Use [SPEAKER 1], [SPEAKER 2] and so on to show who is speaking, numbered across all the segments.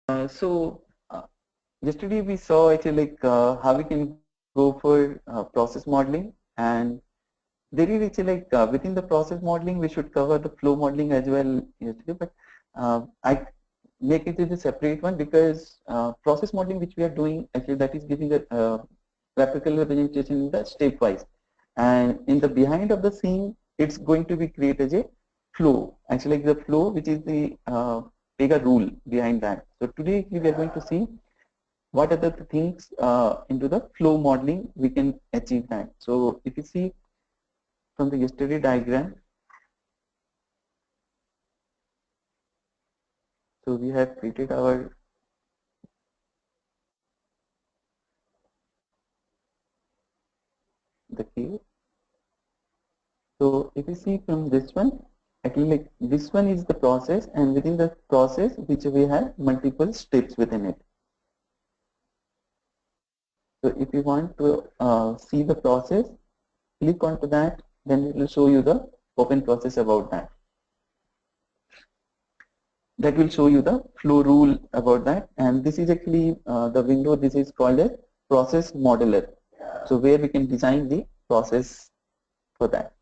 [SPEAKER 1] So yesterday we saw actually how we can go for process modeling, and there is actually within the process modeling we should cover the flow modeling as well yesterday, but I make it as a separate one because process modeling which we are doing actually that is giving a graphical representation in the stepwise, and in the behind of the scene it's going to be created as a flow, actually like the flow which is the bigger rule behind that. So today we are going to see what are the things into the flow modeling we can achieve that. So if you see from the yesterday diagram, so we have created our the case. So if you see from this one, actually like this one is the process, and within the process which we have multiple steps within it. So if you want to see the process, click onto that, then it will show you the open process about that. That will show you the flow rule about that, and this is actually the window. This is called a process modeler. So where we can design the process for that.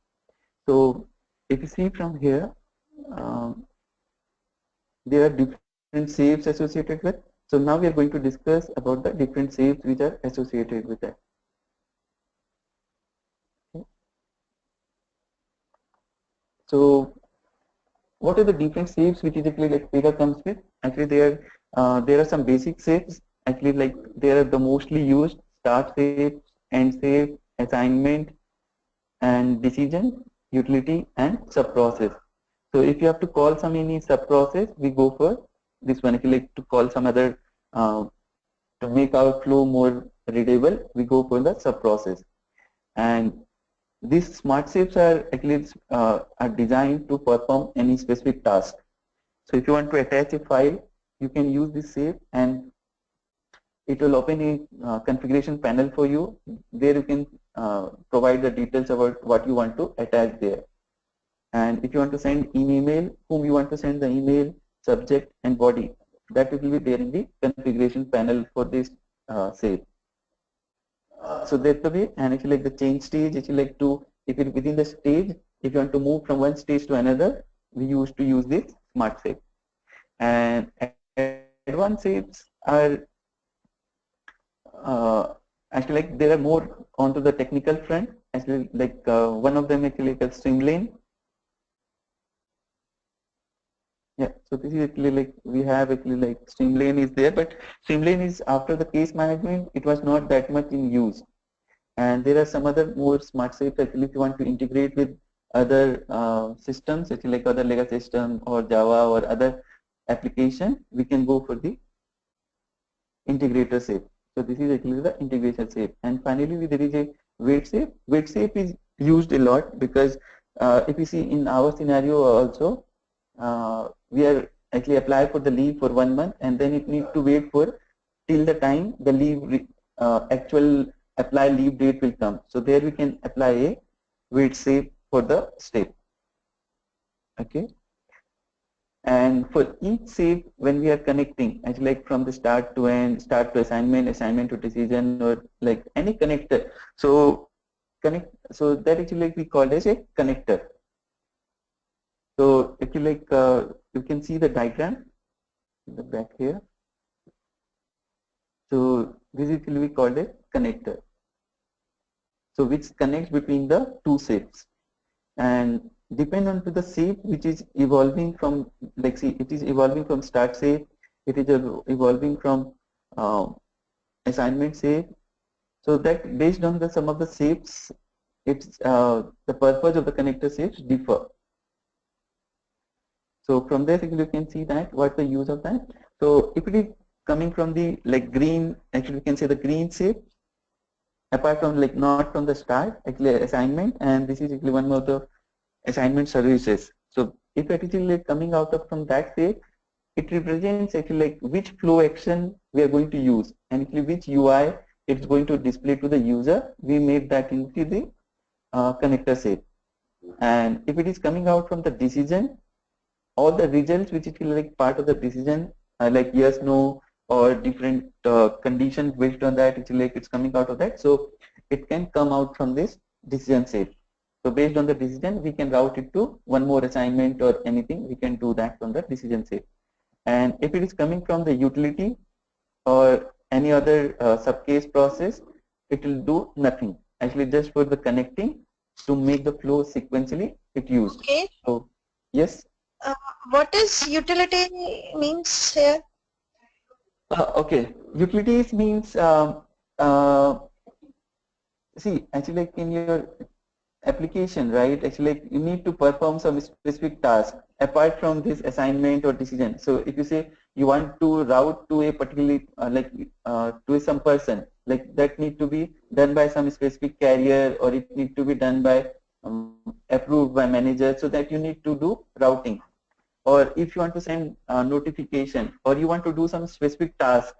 [SPEAKER 1] So if you see from here, um, there are different shapes associated with. So now we are going to discuss about the different shapes which are associated with that. Okay. So what are the different shapes which is actually like Pega comes with? Actually there are some basic shapes. Actually like they are the mostly used: start shape, end shape, assignment, and decision, utility, and sub process. So if you have to call some any sub process, we go for this one. If you like to call some other to make our flow more readable, we go for the sub process. And these smart shapes are actually are designed to perform any specific task. So if you want to attach a file, you can use this shape, and it will open a configuration panel for you. There you can provide the details about what you want to attach there. And if you want to send email, whom you want to send the email, subject and body, that will be there in the configuration panel for this shape. So that's the way. And if you like the change stage, if you like to, if it within the stage, if you want to move from one stage to another, we used to use this smart shape. And advanced shapes are uh, actually like there are more onto the technical front. Actually, like one of them actually like a streamline. Yeah, so this is actually like we have actually like streamline is there, but streamline is after the case management. It was not that much in use. And there are some other more smart shapes actually if you want to integrate with other systems, actually like other legacy system or Java or other application, we can go for the integrator shape. So this is actually the integration shape. And finally, there is a weight shape. Weight shape is used a lot because if you see in our scenario also, we are actually apply for the leave for 1 month, and then it need to wait for till the time the leave actual apply leave date will come. So there we can apply a weight shape for the step. Okay. And for each shape, when we are connecting, actually like from the start to end, start to assignment, assignment to decision, or like any connector. So connect. So that actually like we call as a connector. So if you like, you can see the diagram in the back here. So this is will be called a connector. So which connects between the two shapes, and depend on to the shape which is evolving from, like see it is evolving from start shape, it is evolving from uh, assignment shape. So that based on the some of the shapes, it's the purpose of the connector shapes differ. So from there you can see that what the use of that. So if it is coming from the like green, actually we can say the green shape, apart from like not from the start, actually assignment, and this is actually one of the assignment services. So if it is like coming out of from that state, it represents actually like which flow action we are going to use, and actually which UI it's going to display to the user. We made that into the connector shape. And if it is coming out from the decision, all the results which it will like part of the decision like yes, no, or different conditions based on that. It's like it's coming out of that. So it can come out from this decision set. So based on the decision, we can route it to one more assignment or anything. We can do that from the decision set. And if it is coming from the utility or any other subcase process, it will do nothing. Actually, just for the connecting to make the flow sequentially, it used.
[SPEAKER 2] Okay.
[SPEAKER 1] So yes.
[SPEAKER 2] Uh, what is utility means here?
[SPEAKER 1] Okay, utilities means see, actually like in your application, right? Actually like you need to perform some specific task apart from this assignment or decision. So if you say you want to route to a particular to some person, like that need to be done by some specific carrier, or it need to be done by approved by manager, so that you need to do routing. Or if you want to send notification, or you want to do some specific task,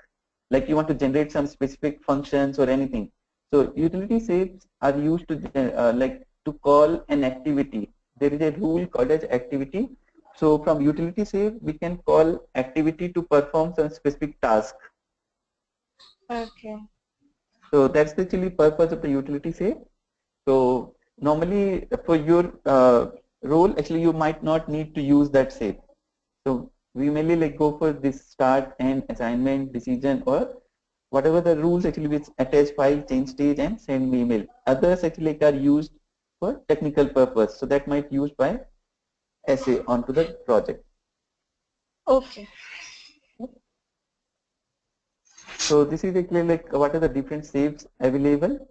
[SPEAKER 1] like you want to generate some specific functions or anything. So utility shapes are used to to call an activity. There is a rule called as activity. So from utility shape, we can call activity to perform some specific task.
[SPEAKER 2] Okay.
[SPEAKER 1] So that's the actually purpose of the utility shape. So normally for your role, actually you might not need to use that shape. So we mainly like go for this start and assignment decision, or whatever the rules actually which attach file, change stage and send me email. Others actually like are used for technical purpose. So that might used by SA onto the project.
[SPEAKER 2] Okay.
[SPEAKER 1] So this is actually like what are the different shapes available.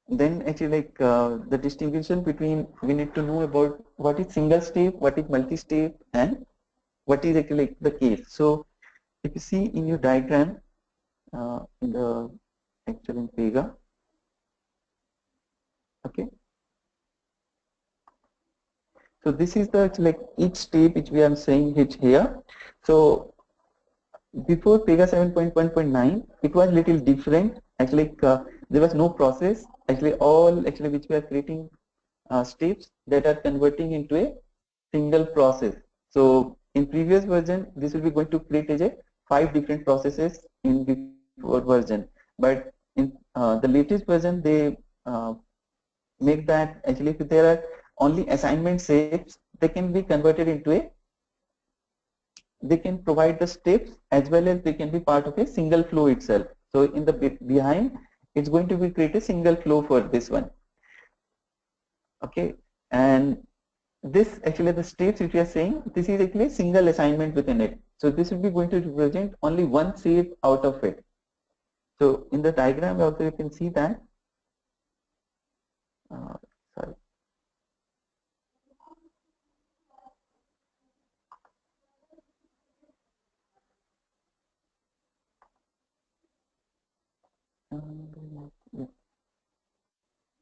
[SPEAKER 1] Then actually like the distinction between, we need to know about what is single step, what is multi-step, and what is actually like the case. So if you see in your diagram, in the actual in Pega, okay. So this is the like each step which we are saying it here. So before Pega 7.1.9, it was little different. Actually, there was no process. Actually, all actually which we are creating steps that are converting into a single process. So in previous version, this will be going to create as a 5 different processes in before version. But in the latest version, they uh, make that actually if there are only assignment shapes, they can be converted into a, they can provide the steps as well as they can be part of a single flow itself. So in the behind, it's going to be create a single flow for this one. Okay, and this actually the steps which we are saying, this is actually a single assignment within it. So this will be going to represent only one shape out of it. So in the diagram also you can see that. Uh, sorry.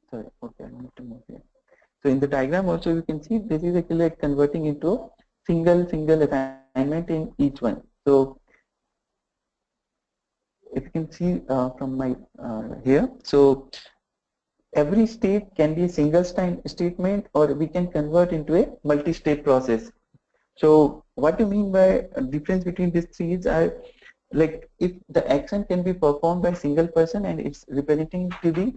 [SPEAKER 1] Sorry. Okay, I need to move here. So in the diagram also you can see this is actually like converting into single assignment in each one. So if you can see from my here, so every state can be a single statement, or we can convert into a multi-state process. So what do you mean by difference between these three is like if the action can be performed by single person and it's representing to the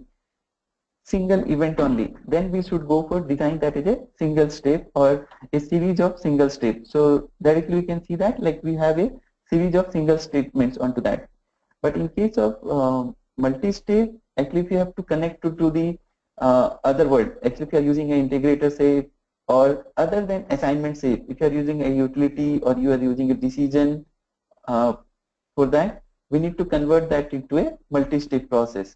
[SPEAKER 1] single event only, then we should go for design that is a single step or a series of single steps. So directly we can see that like we have a series of single statements onto that. But in case of multi-step, actually if you have to connect to the other word, actually if you are using an integrator say, or other than assignment say, if you are using a utility or you are using a decision, uh, for that we need to convert that into a multi-step process.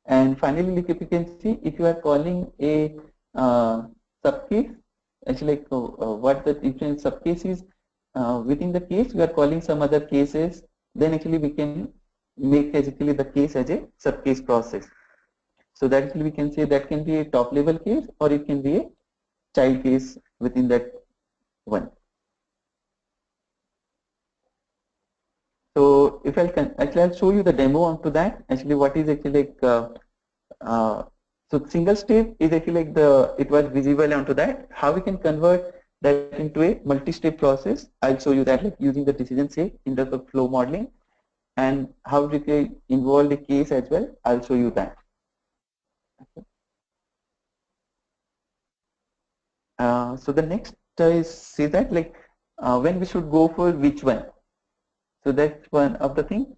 [SPEAKER 1] And finally, like if you can see, if you are calling a subcase, actually like what the different subcase is, within the case, we are calling some other cases, then actually we can make actually the case as a subcase process. So that actually we can say that can be a top level case or it can be a child case within that one. So if I can, actually I'll show you the demo onto that, actually what is actually like uh, So single step is actually like it was visible onto that. How we can convert that into a multi-step process? I'll show you that, like using the decision set in the flow modeling, and how we can involve the case as well. I'll show you that. So the next is say that like when we should go for which one. So that's one of the thing.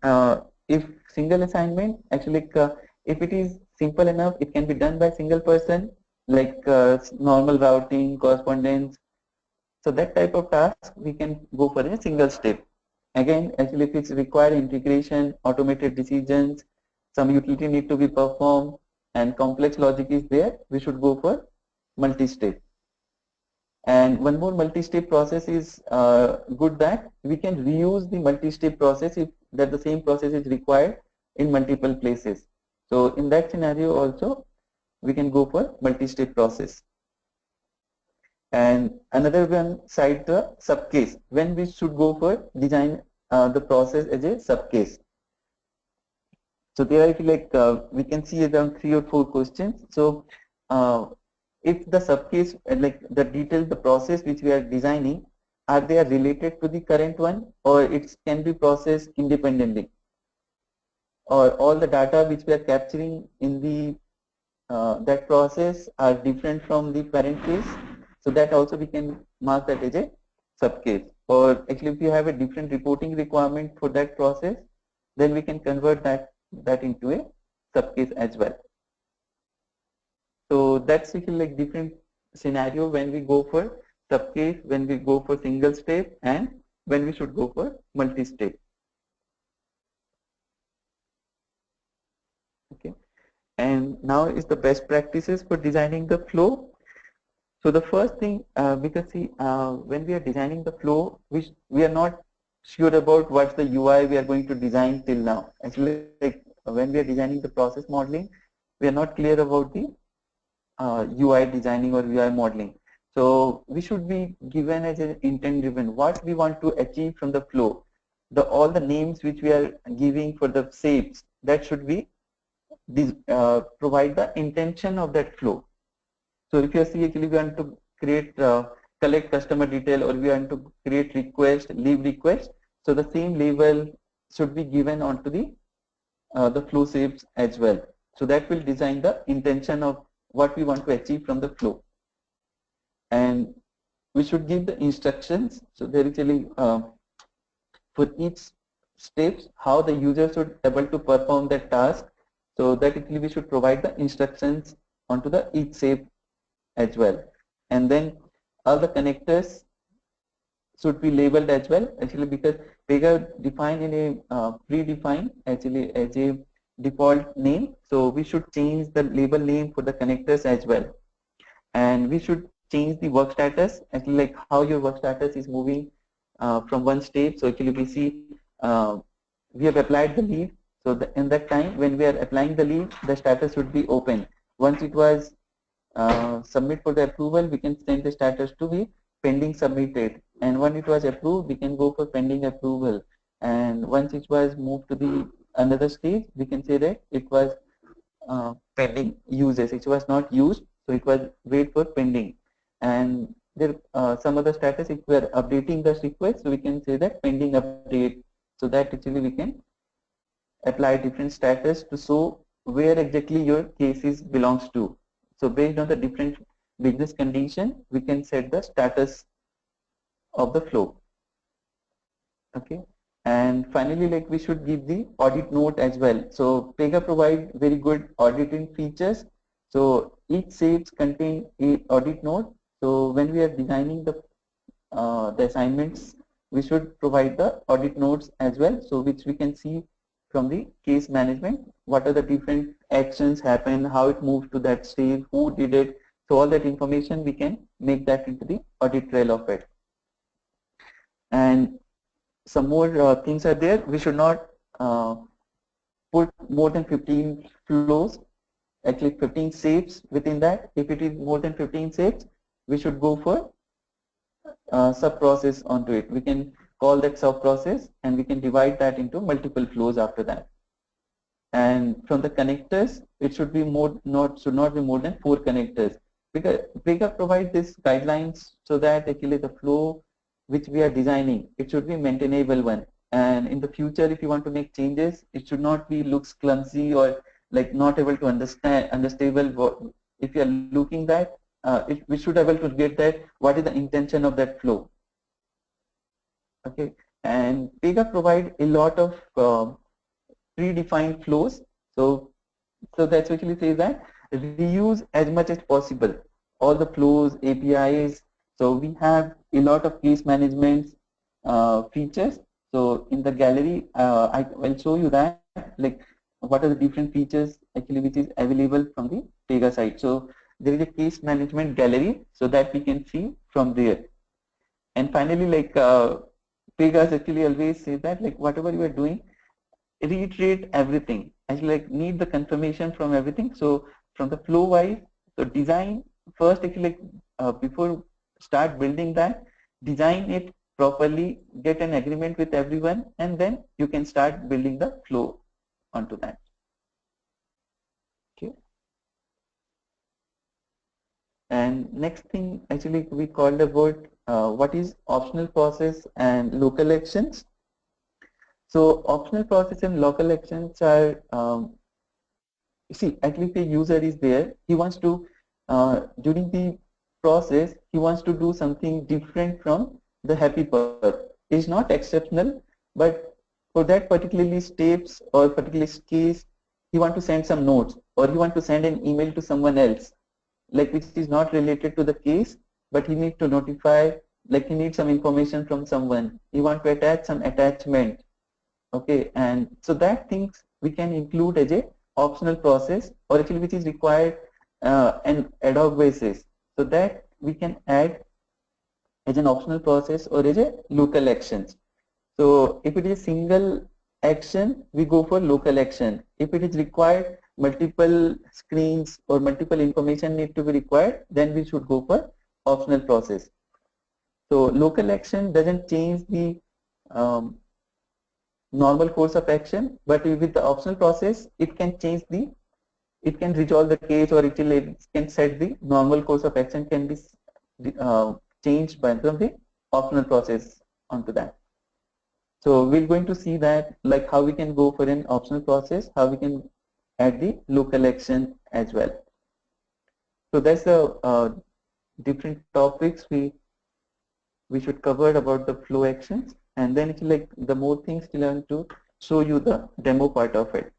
[SPEAKER 1] If single assignment, actually, if it is simple enough, it can be done by single person, like normal routing, correspondence. So that type of task we can go for a single step. Again, actually, if it's required integration, automated decisions, some utility need to be performed, and complex logic is there, we should go for multi-step. And one more multi-step process is good, that we can reuse the multi-step process if that the same process is required in multiple places. So in that scenario also, we can go for multi-step process. And another one side, the subcase, when we should go for design the process as a subcase. So there I feel like we can see around 3 or 4 questions. So if the subcase, like the detail, the process which we are designing, are they related to the current one, or it can be processed independently, or all the data which we are capturing in the that process are different from the parent case. So that also we can mark that as a subcase. Or actually if you have a different reporting requirement for that process, then we can convert that into a subcase as well. So that's actually like different scenario when we go for subcase, when we go for single step, and when we should go for multi-step. Okay. And now is the best practices for designing the flow. So the first thing, because see, when we are designing the flow, we are not sure about what's the UI we are going to design till now. Actually, like when we are designing the process modeling, we are not clear about the UI designing or UI modeling. So we should be given as an intent driven what we want to achieve from the flow. All the names which we are giving for the shapes, that should be provide the intention of that flow. So if you see, actually we want to create collect customer detail, or we want to create request, leave request. So the same label should be given onto the flow shapes as well. So that will design the intention of what we want to achieve from the flow. And we should give the instructions. So there is actually for each steps how the user should able to perform that task. So that actually we should provide the instructions onto the each shape as well. And then all the connectors should be labeled as well, actually, because they are defined in a predefined actually as a default name. So we should change the label name for the connectors as well. And we should change the work status, actually like how your work status is moving from one state. So actually we see we have applied the leave. So in that time when we are applying the leave, the status should be open. Once it was submit for the approval, we can send the status to be pending submitted. And when it was approved, we can go for pending approval. And once it was moved to the another stage, we can say that it was pending uses. It was not used, so it was wait for pending. And there some other status, if we are updating the request, so we can say that pending update. So that actually we can apply different status to show where exactly your cases belongs to. So based on the different business condition, we can set the status of the flow. Okay. And finally, like we should give the audit note as well. So Pega provide very good auditing features. So each shapes contain a audit note. So when we are designing the assignments, we should provide the audit notes as well. So which we can see from the case management, what are the different actions happen, how it moved to that stage, who did it. So all that information we can make that into the audit trail of it. And some more things are there. We should not put more than 15 flows, at least 15 shapes within that. If it is more than 15 shapes, we should go for sub-process onto it. We can call that sub-process, and we can divide that into multiple flows after that. and from the connectors, it should be should not be more than 4 connectors. Because Pega provides these guidelines so that actually the flow which we are designing, it should be maintainable one. And in the future, if you want to make changes, it should not be looks clumsy or like not able to understandable. If you are looking that, we should able to get that what is the intention of that flow. Okay, and Pega provide a lot of predefined flows. So that actually says that reuse as much as possible all the flows, APIs. So we have a lot of case management features. So in the gallery, I will show you that like what are the different features actually which is available from the Pega side. So there is a case management gallery so that we can see from there. And finally, like Pegas actually always say that like whatever you are doing, reiterate everything. Actually, like need the confirmation from everything. So from the flow wise, so design first actually like before start building that, design it properly, get an agreement with everyone, and then you can start building the flow onto that. Okay. And next thing actually we called about what is optional process and local actions. So optional process and local actions are see, at least the user is there. He wants to during the process he wants to do something different from the happy path. It's not exceptional, but for that particularly steps or particular case, he want to send some notes or he want to send an email to someone else, like which is not related to the case, but he needs to notify, like he needs some information from someone. He want to attach some attachment. Okay, and so that things we can include as a optional process or actually which is required an ad hoc basis. So that we can add as an optional process or as a local actions. So if it is a single action, we go for local action. If it is required, multiple screens or multiple information need to be required, then we should go for optional process. So local action doesn't change the um, normal course of action, but with the optional process, it can change the, it can resolve the case or it can set the normal course of action can be changed by the optional process onto that. So we're going to see that like how we can go for an optional process, how we can add the local action as well. So that's the different topics we should cover about the flow actions, and then it's like the more things to learn to show you the demo part of it.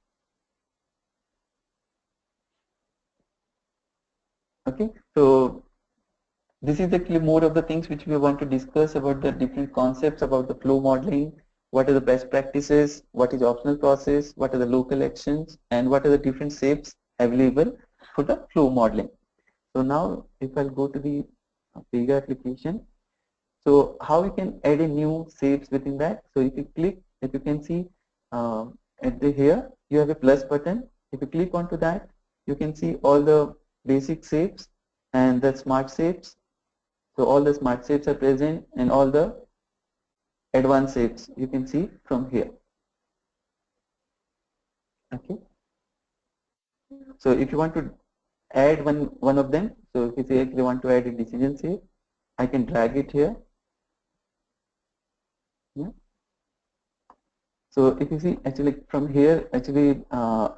[SPEAKER 1] Okay, so this is actually more of the things which we want to discuss about the different concepts about the flow modeling, what are the best practices, what is optional process, what are the local actions, and what are the different shapes available for the flow modeling. So now if I'll go to the Pega application, so how we can add a new shapes within that. So if you click, if you can see at the here, you have a plus button. If you click onto that, you can see all the basic shapes and the smart shapes. So all the smart shapes are present and all the advanced shapes you can see from here. Okay. So if you want to add one of them, so if you say you want to add a decision shape, I can drag it here. Yeah. So if you see actually from here, actually I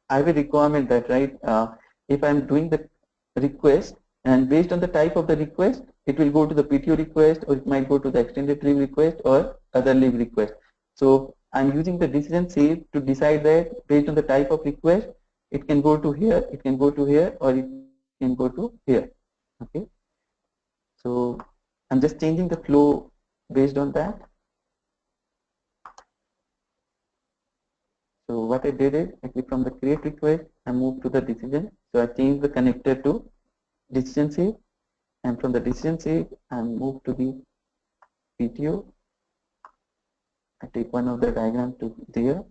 [SPEAKER 1] have a requirement that if I'm doing the request and based on the type of the request, it will go to the PTO request or it might go to the extended leave request or other leave request. So I'm using the decision shape to decide that based on the type of request, it can go to here, it can go to here, or it can go to here. Okay. So I'm just changing the flow based on that. So what I did is actually from the create request, I moved to the decision. So I changed the connector to decision shape, and from the decision shape, I moved to the PTO. I take one of the diagram to there,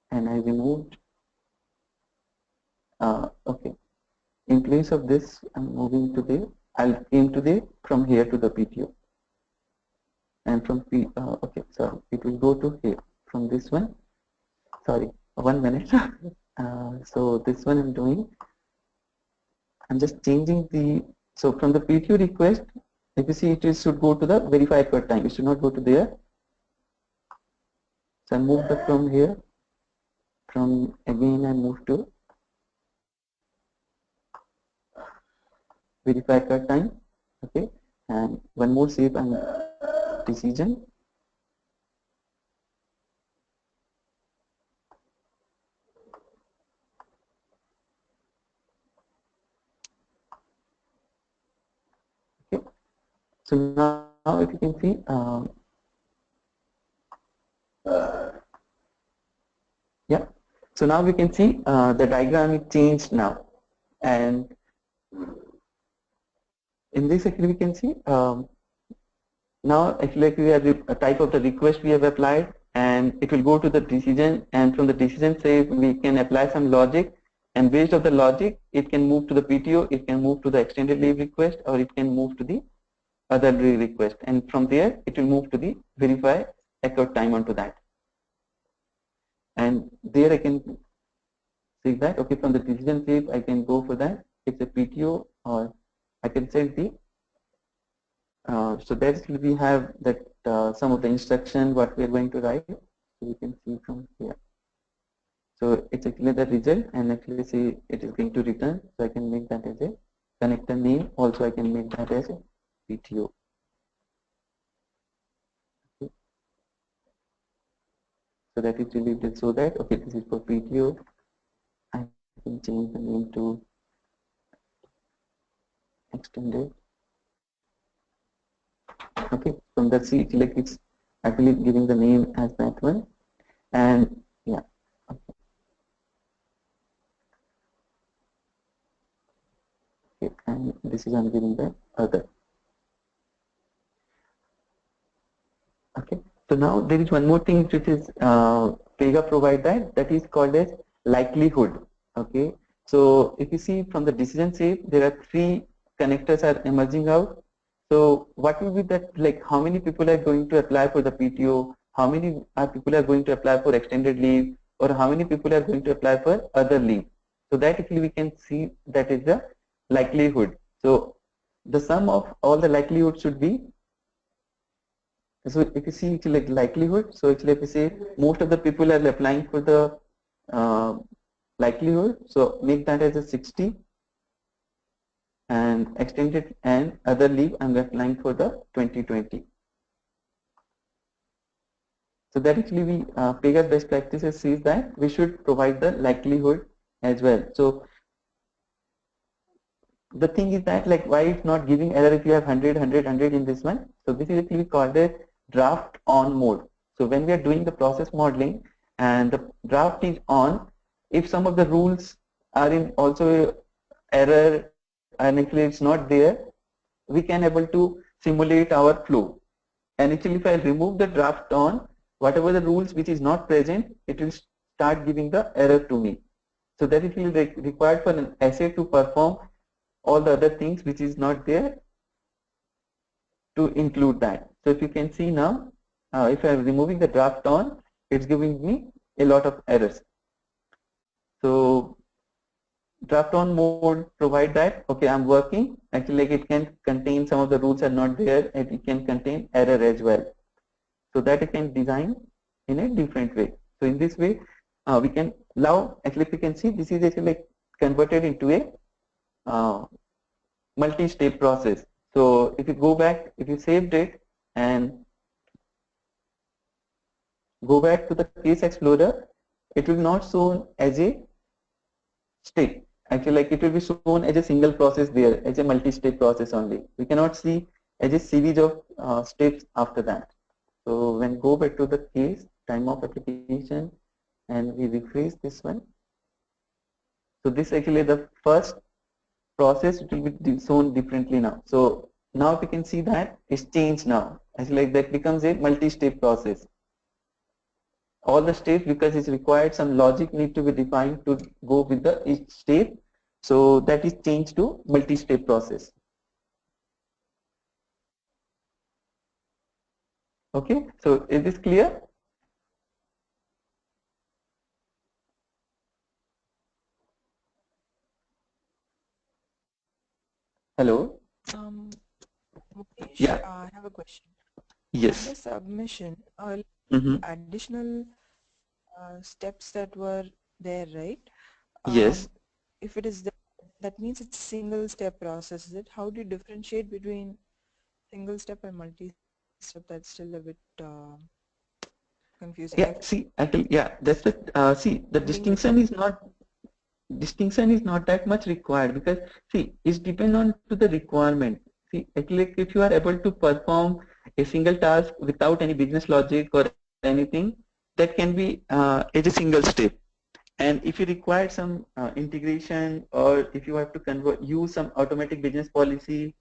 [SPEAKER 1] and I removed. Okay. In place of this, I'm moving to the. I'll came to the from here to the PTO, and from okay, sorry, it will go to here from this one. Sorry, 1 minute. So this one I'm doing. I'm just changing the, so from the PTO request, if you see it should go to the verify occurred time. It should not go to there. So I moved up from here. From again I move to verify occurred time. Okay, and one more save and decision. Okay, so now if you can see, yeah. So now we can see the diagram is changed now, and in this actually we can see now actually we have a type of the request we have applied, and it will go to the decision, and from the decision say we can apply some logic, and based on the logic it can move to the PTO, it can move to the extended leave request, or it can move to the other leave request, and from there it will move to the verify occurred time onto that. And there I can see that, okay, from the decision save I can go for that, it's a PTO, or I can set the so that's we have that some of the instruction what we are going to write. So you can see from here. So it's actually the result, and actually see it is going to return. So I can make that as a connector name. Also I can make that as a PTO. Okay. So that is deleted. So that, okay, this is for PTO. I can change the name to extended. Okay, from that see like it's actually giving the name as that one, and yeah. Okay. Okay, and this is I'm giving the other. Okay, so now there is one more thing which is Pega provide that is called as likelihood. Okay, so if you see from the decision shape, there are 3 connectors are emerging out. So what will be that, like how many people are going to apply for the PTO, how many people are going to apply for extended leave, or how many people are going to apply for other leave. So that actually we can see that is the likelihood. So the sum of all the likelihood should be, so if you see it's like likelihood, so it's like we say most of the people are applying for the uh, likelihood, so make that as a 60, and extended and other leave I'm applying for the 2020. So that actually we Pega best practices says that we should provide the likelihood as well. So the thing is that like why it's not giving error if you have 100, 100, 100 in this one. So this is actually called a draft on mode. So when we are doing the process modeling and the draft is on, if some of the rules are in also error and actually it's not there, we can able to simulate our flow. And actually if I remove the draft on, whatever the rules which is not present, it will start giving the error to me. So that it will required for an assay to perform all the other things which is not there to include that. So if you can see now, if I am removing the draft on, it's giving me a lot of errors. So draft on mode provide that, okay, I'm working, actually like it can contain some of the rules are not there, and it can contain error as well. So that it can design in a different way. So in this way, we can now actually we can see this is actually like converted into a multi-step process. So if you go back, if you saved it and go back to the case explorer, it will not shown as a step. Actually, like it will be shown as a single process there, as a multi-step process only. We cannot see as a series of steps after that. So when go back to the case, time of application, and we refresh this one. So this actually the first process, it will be shown differently now. So now we can see that it's changed now. Actually like that becomes a multi-step process. All the steps, because it's required some logic need to be defined to go with the each step. So that is changed to multi-step process. Okay, so is this clear? Hello.
[SPEAKER 3] Mukesh,
[SPEAKER 1] Yeah.
[SPEAKER 3] I have a question.
[SPEAKER 1] Yes.
[SPEAKER 3] Under submission,
[SPEAKER 1] Mm-hmm.
[SPEAKER 3] additional steps that were there, right?
[SPEAKER 1] Yes.
[SPEAKER 3] If it is that means it's single step process, is it? How do you differentiate between single step and multi-step? That's still a bit confusing.
[SPEAKER 1] Yeah. See, actually, yeah. That's the see. The
[SPEAKER 3] Finding the
[SPEAKER 1] distinction is not that much required, because see, it's depend on to the requirement. See, actually, like, if you are able to perform a single task without any business logic or anything, that can be as a single step. And if you require some integration, or if you have to use some automatic business policy,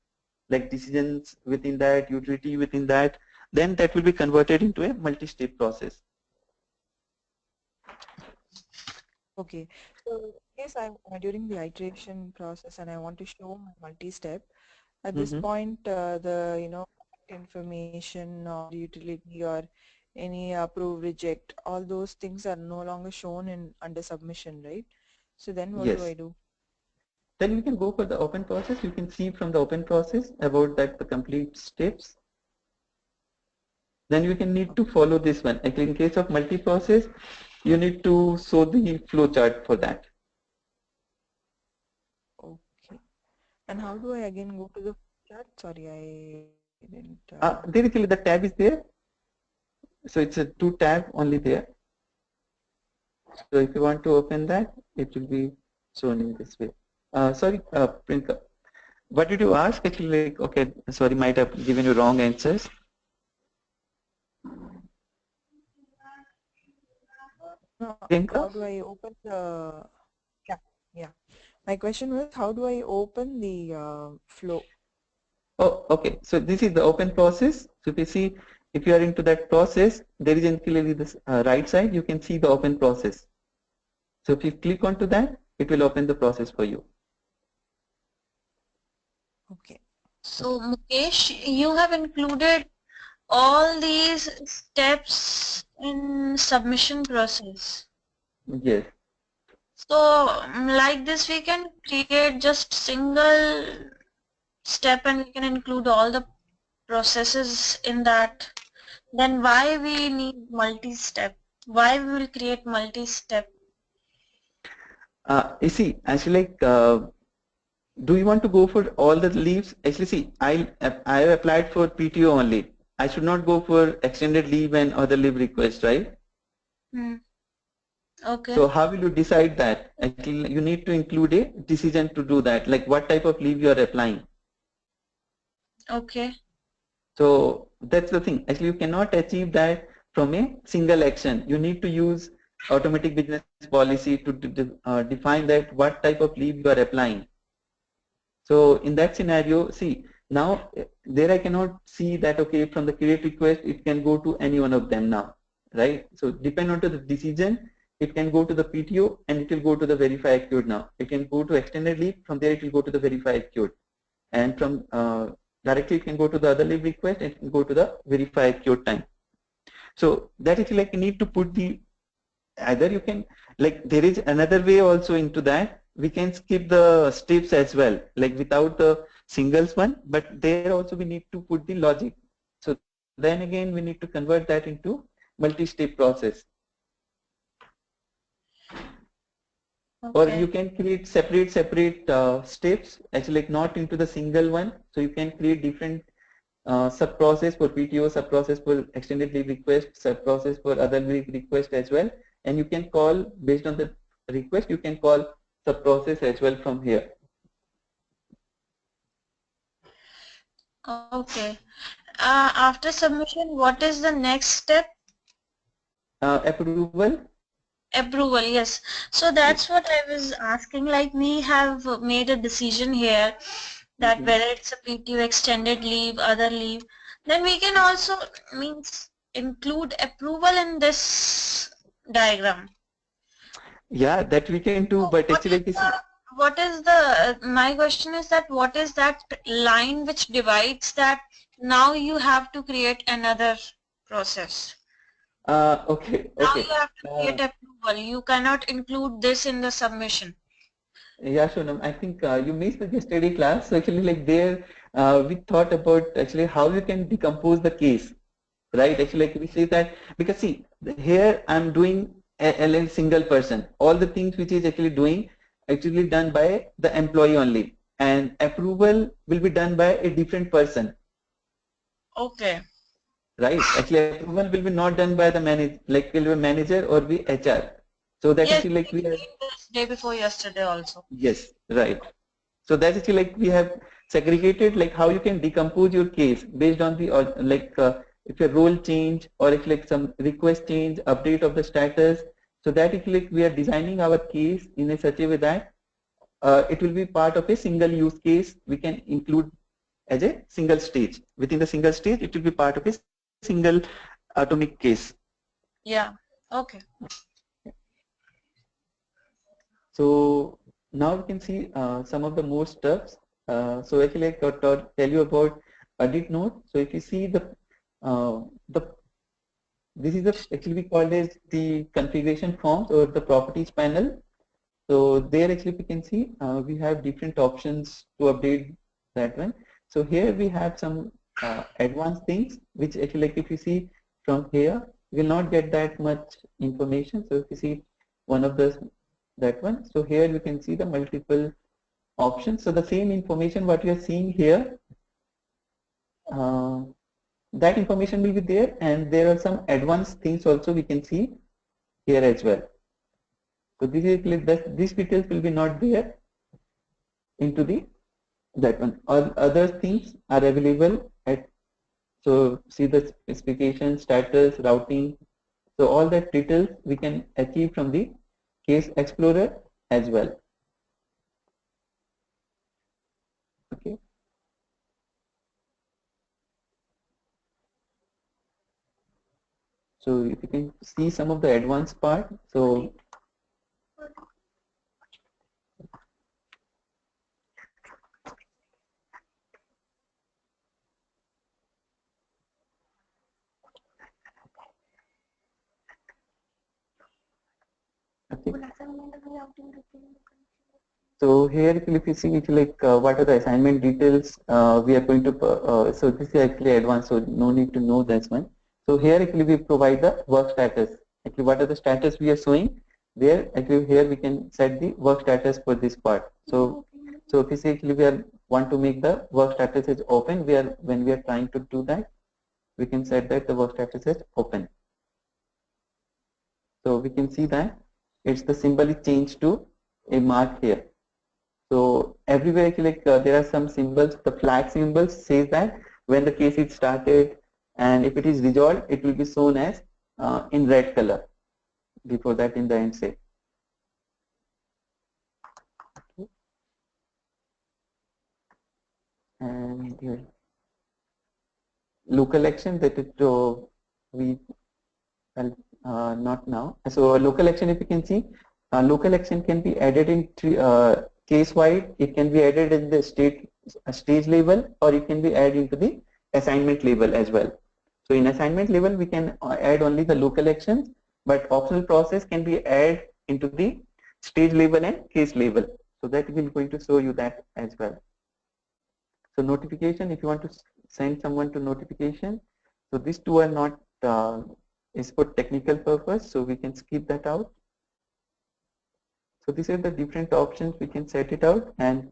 [SPEAKER 1] like decisions within that, utility within that, then that will be converted into a multi-step process.
[SPEAKER 3] Okay. So yes, I during the iteration process and I want to show my multi-step. At this
[SPEAKER 1] Mm-hmm.
[SPEAKER 3] point, the information or utility or any approve, reject, all those things are no longer shown in under submission, right? So then what do I
[SPEAKER 1] Yes.
[SPEAKER 3] do?
[SPEAKER 1] Then you can go for the open process. You can see from the open process about that the complete steps. Then you can need to follow this one. Like in case of multi-process, you need to show the flow chart for that.
[SPEAKER 3] Okay. And how do I again go to the chat? Sorry, I didn't.
[SPEAKER 1] There actually the tab is there. So it's a 2 tab only there. So if you want to open that, it will be shown in this way. Sorry, Prinka, what did you ask? Actually, like, okay, sorry, might have given you wrong answers.
[SPEAKER 3] No,
[SPEAKER 1] Prinka?
[SPEAKER 3] how do I open the? Yeah. My question was, how do I open the flow?
[SPEAKER 1] Oh, okay. So this is the open process. So if you see, if you are into that process, there is clearly this right side, you can see the open process. So if you click onto that, it will open the process for you.
[SPEAKER 3] Okay.
[SPEAKER 2] So Mukesh, you have included all these steps in submission process.
[SPEAKER 1] Yes.
[SPEAKER 2] So like this we can create just single step and we can include all the processes in that. Then why we need multi-step? Why we will create multi-step?
[SPEAKER 1] You see, actually, like, do you want to go for all the leaves? Actually, see, I have applied for PTO only. I should not go for extended leave and other leave request, right?
[SPEAKER 2] Okay.
[SPEAKER 1] So how will you decide that? Actually, you need to include a decision to do that, like what type of leave you are applying.
[SPEAKER 2] Okay.
[SPEAKER 1] So that's the thing. Actually, you cannot achieve that from a single action. You need to use automatic business policy to define that what type of leave you are applying. So in that scenario, see, now there I cannot see that, okay, from the create request, it can go to any one of them now, right? So depend on to the decision, it can go to the PTO and it will go to the verify accrued now. It can go to extended leave, from there it will go to the verify accrued. And from directly it can go to the other leave request and it can go to the verify accrued time. So that is like you need to put the, either you can, like there is another way also into that, we can skip the steps as well, like without the singles one, but there also we need to put the logic. So then again we need to convert that into multi-step process.
[SPEAKER 2] Okay.
[SPEAKER 1] Or you can create separate steps, actually, like not into the single one. So you can create different sub-process for PTO, sub-process for extended leave request, sub-process for other leave request as well. And you can call, based on the request, you can call sub-process as well from here.
[SPEAKER 2] Okay. After submission, what is the next step?
[SPEAKER 1] Approval.
[SPEAKER 2] Approval, yes. So that's what I was asking. Like we have made a decision here that whether it's a PTO, extended leave, other leave, then we can also include approval in this diagram.
[SPEAKER 1] Yeah, that we can do, but actually,
[SPEAKER 2] My question is that what is that line which divides that now you have to create another process?
[SPEAKER 1] okay.
[SPEAKER 2] Now you have to create approval. You cannot include this in the submission.
[SPEAKER 1] Yeah, Shonam, I think you missed the study class. So actually, like there, we thought about actually how you can decompose the case, right? Actually, like we say that because see, here I'm doing a single person. All the things which is actually doing actually done by the employee only, and approval will be done by a different person,
[SPEAKER 2] Okay.
[SPEAKER 1] right? Actually, approval will be not done by the like will be manager or be HR. So that
[SPEAKER 2] Yes,
[SPEAKER 1] actually like
[SPEAKER 2] we
[SPEAKER 1] we are,
[SPEAKER 2] did this day before yesterday also.
[SPEAKER 1] yes, right. So that's actually like we have segregated like how you can decompose your case based on the if your role change or if like some request change, update of the status. So that actually like we are designing our case in a such a way that it will be part of a single use case. We can include as a single stage. Within the single stage, it will be part of a single atomic case.
[SPEAKER 2] Yeah. Okay.
[SPEAKER 1] So now we can see some of the more stuffs. So actually, I thought tell you about edit node. So if you see the this is the actually we call as the configuration forms or the properties panel. So there actually we can see we have different options to update that one. So here we have some advanced things which actually like if you see from here you will not get that much information. So if you see one of the that one, so here you can see the multiple options. So the same information what you are seeing here, uh, that information will be there, and there are some advanced things also we can see here as well. So this is these details will be not there into the that one. All other things are available at, so see the specification, status, routing. So all that details we can achieve from the case explorer as well. Okay. So if you can see some of the advanced part. So okay. So here if you see if you like what are the assignment details we are going to so this is actually advanced, so no need to know this one. So here actually we provide the work status. Actually what are the status we are showing there, actually here we can set the work status for this part. So if you see actually we are want to make the work status is open, we are when we are trying to do that we can set that the work status is open. So we can see that it's the symbol is changed to a mark here. So everywhere actually like there are some symbols. The flag symbols says that when the case is started, and if it is resolved, it will be shown as in red color. Before that, in the end say. And local action that it we well, not now. So local action, if you can see, local action can be added in case wide. It can be added in the stage level, or it can be added into the assignment level as well. So in assignment level, we can add only the local actions, but optional process can be added into the stage level and case level. So that we're going to show you that as well. So notification, if you want to send someone to notification, so these two are not is for technical purpose, so we can skip that out. So these are the different options we can set it out, and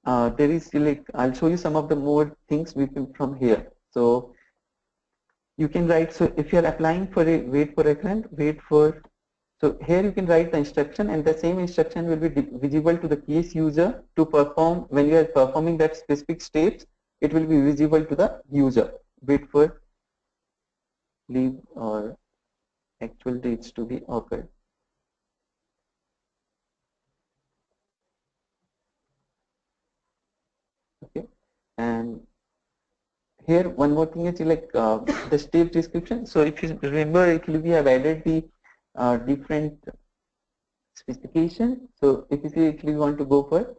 [SPEAKER 1] there is like I'll show you some of the more things we can from here. So you can write, so if you are applying for a wait for recurrent, wait for, so here you can write the instruction, and the same instruction will be visible to the case user to perform. When you are performing that specific steps, it will be visible to the user. Wait for leave or actual dates to be occurred. Okay, and here one more thing is like the step description. So if you remember, actually we have added the different specification. So if you see actually we want to go for,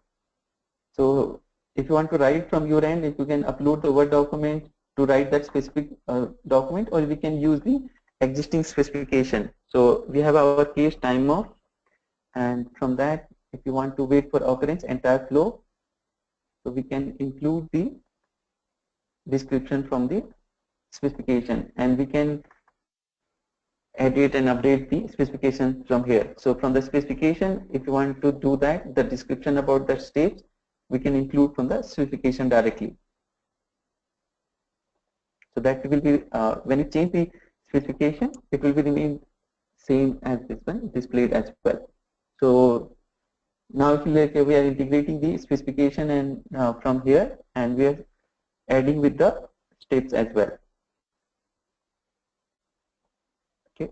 [SPEAKER 1] so if you want to write from your end, if you can upload the Word document to write that specific document, or we can use the existing specification. So we have our case time off, and from that if you want to wait for occurrence entire flow, so we can include the description from the specification, and we can edit and update the specification from here. So from the specification, if you want to do that, the description about the steps, we can include from the specification directly. So that will be, when you change the specification, it will be remain same as this one displayed as well. So now if you like, we are integrating the specification and from here, and we are adding with the steps as well. Okay.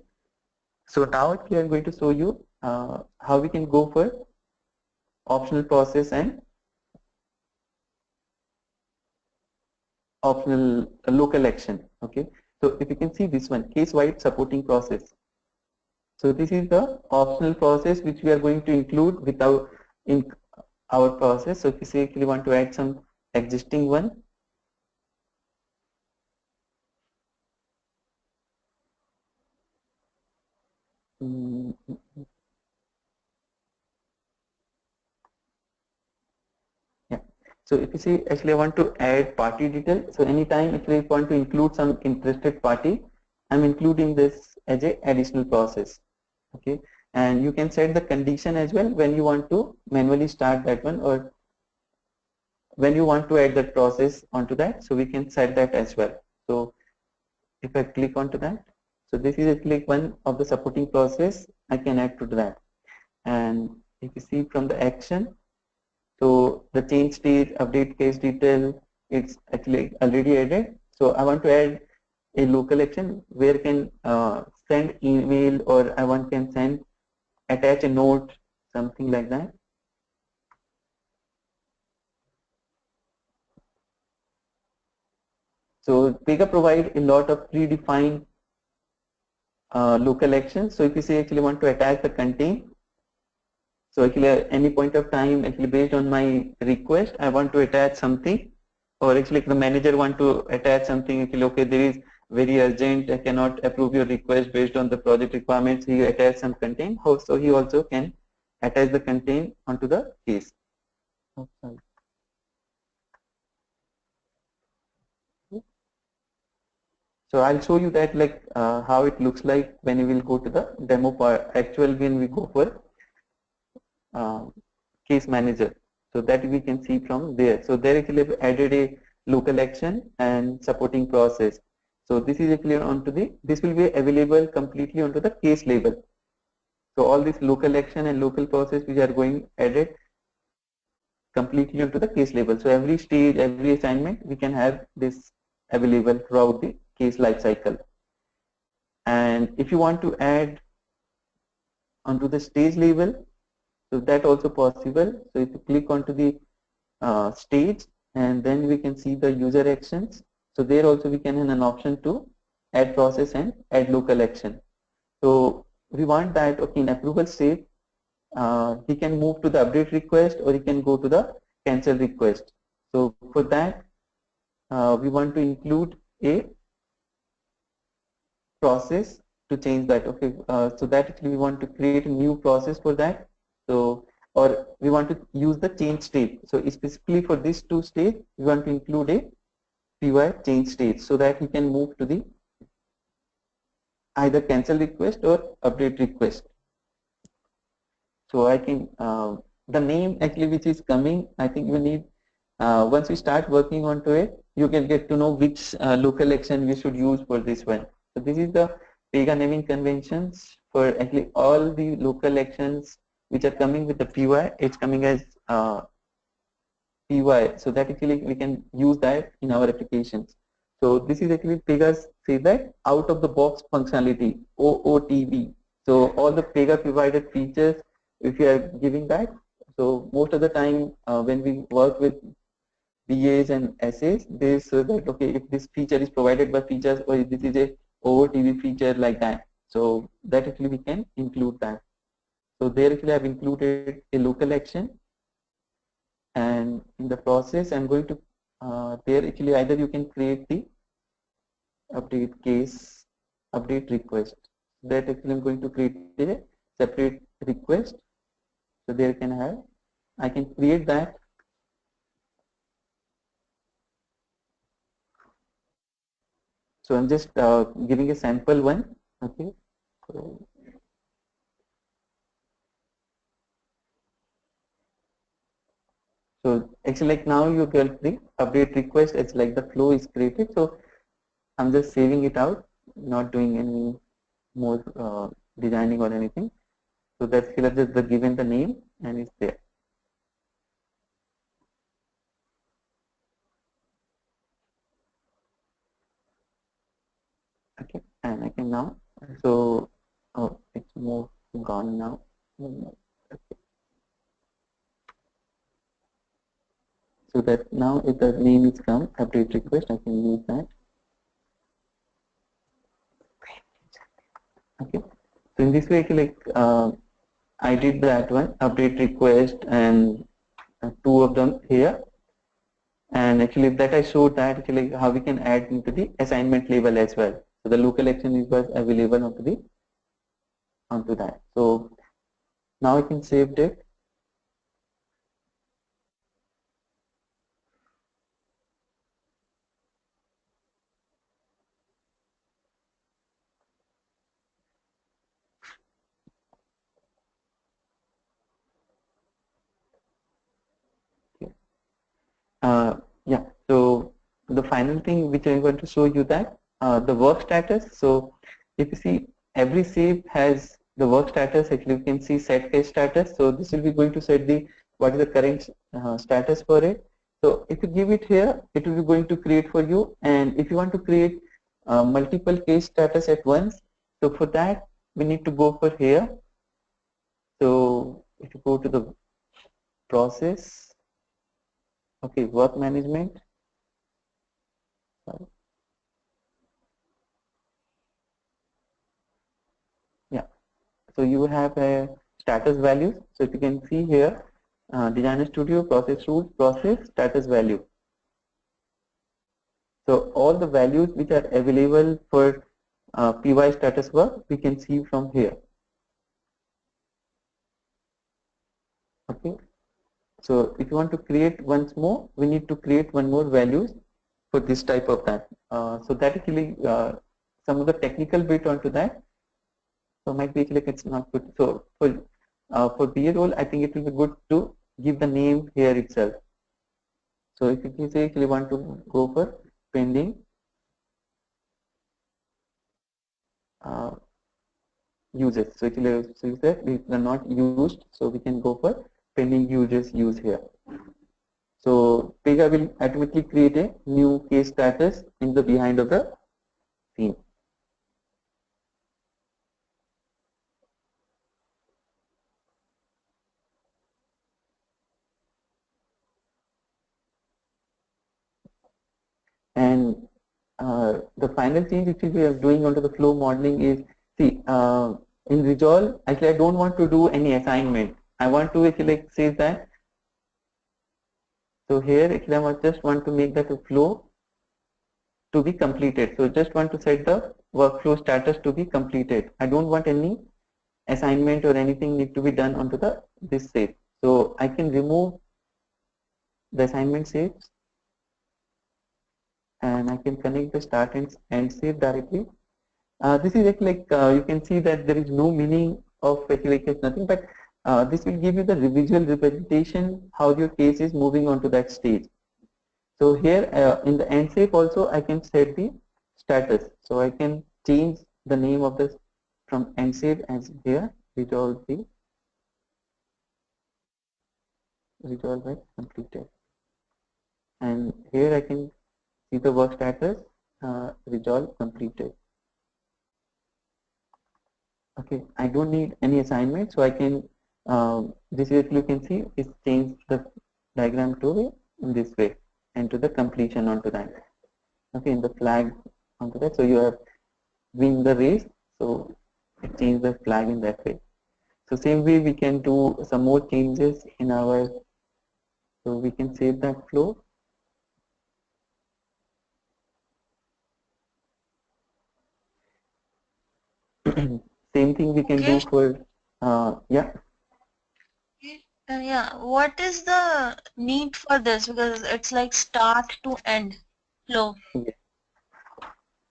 [SPEAKER 1] So now we are going to show you how we can go for optional process and optional local action. Okay. So if you can see this one, case-wide supporting process. So this is the optional process which we are going to include with our process. So if you say if you want to add some existing one, yeah. So if you see, actually I want to add party detail. So anytime if I want to include some interested party, I'm including this as a additional process. Okay. And you can set the condition as well when you want to manually start that one, or when you want to add that process onto that. So we can set that as well. So if I click onto that, so this is actually one of the supporting process I can add to that. And if you see from the action, so the change state, update case detail, it's actually already added. So I want to add a local action where I can send email, or I want can send, attach a note, something like that. So Pega provide a lot of predefined local actions. So if you say actually want to attach the contain, so actually at any point of time, actually based on my request, I want to attach something, or actually the manager want to attach something. Actually, okay, there is very urgent, I cannot approve your request based on the project requirements. He attach some content, so he also can attach the content onto the case. Oh, sorry. So I'll show you that like how it looks like when you will go to the demo part. Actual when we go for case manager. So that we can see from there. So there actually I've added a local action and supporting process. So this is actually onto the, this will be available completely onto the case label. So all this local action and local process which are going added completely onto the case label. So every stage, every assignment, we can have this available throughout the case life cycle. And if you want to add onto the stage label, so that also possible. So if you click onto the stage, and then we can see the user actions. So there also we can have an option to add process and add local action. So we want that, okay, in approval state, he can move to the update request, or he can go to the cancel request. So for that, we want to include a process to change that. Okay, so that actually we want to create a new process for that. So, or we want to use the change state. So specifically for these two states, we want to include a PY change state so that he can move to the either cancel request or update request. So I can, the name actually which is coming, I think we need, once we start working onto it, you can get to know which local action we should use for this one. So this is the Pega naming conventions for actually all the local actions which are coming with the PY. It's coming as PY, so that actually we can use that in our applications. So this is actually Pega say that out of the box functionality, OOTB. So all the Pega provided features, if you are giving that, so most of the time when we work with BAs and SAs, they say that okay, if this feature is provided by features, or if this is a OOTB feature like that, so that actually we can include that. So there actually I've included a local action, and in the process I'm going to there actually either you can create the update case, update request. That actually I'm going to create a separate request. So there can have, I can create that. So I'm just giving a sample one. Okay. So actually, like now you get the update request. It's like the flow is created. So I'm just saving it out, not doing any more designing or anything. So that's here just the given the name and it's there. Okay, and I can now. So oh, it's more gone now. Okay. So that now if the name is come update request, I can use that. Okay. So in this way, like I did that one update request and two of them here. And actually that I showed that actually how we can add into the assignment label as well. So the local action is was available onto that. So now I can save it. Yeah, so the final thing which I'm going to show you that the work status. So if you see every save has the work status, actually you can see set case status. So this will be going to set the what is the current status for it. So if you give it here, it will be going to create for you. And if you want to create multiple case status at once, so for that we need to go for here. So if you go to the process, okay, work management. Sorry. Yeah, so you have a status values. So if you can see here, Designer Studio, process rules, process, status value. So all the values which are available for PY status work, we can see from here. Okay. So if you want to create once more, we need to create one more values for this type of that. So that actually some of the technical bit onto that. So might be like it's not good. So for BA role, I think it will be good to give the name here itself. So if you say actually want to go for pending uses, so actually so you said these are not used, so we can go for pending users use here. So Pega will automatically create a new case status in the behind of the scene. And the final change which we are doing onto the flow modeling is, see, in Resolve, actually I don't want to do any assignment. I want to actually like say that. So here actually I just want to make that a flow to be completed. So just want to set the workflow status to be completed. I don't want any assignment or anything need to be done onto the this save. So I can remove the assignment saves and I can connect the start and end save directly. This is like you can see that there is no meaning of actually like nothing, but this will give you the visual representation how your case is moving on to that stage. So here in the end save also I can set the status. So I can change the name of this from end save as here resolve completed. And here I can see the work status resolve completed. Okay, I don't need any assignment, so I can this is you can see is change the diagram to in this way and to the completion onto that. Okay, in the flag onto that, so you have win the race, so it change the flag in that way. So same way we can do some more changes in our, so we can save that flow. Same thing we can do
[SPEAKER 2] Okay.
[SPEAKER 1] for yeah.
[SPEAKER 2] Yeah, what is the need for this? Because it's like start to end flow.
[SPEAKER 1] Yes.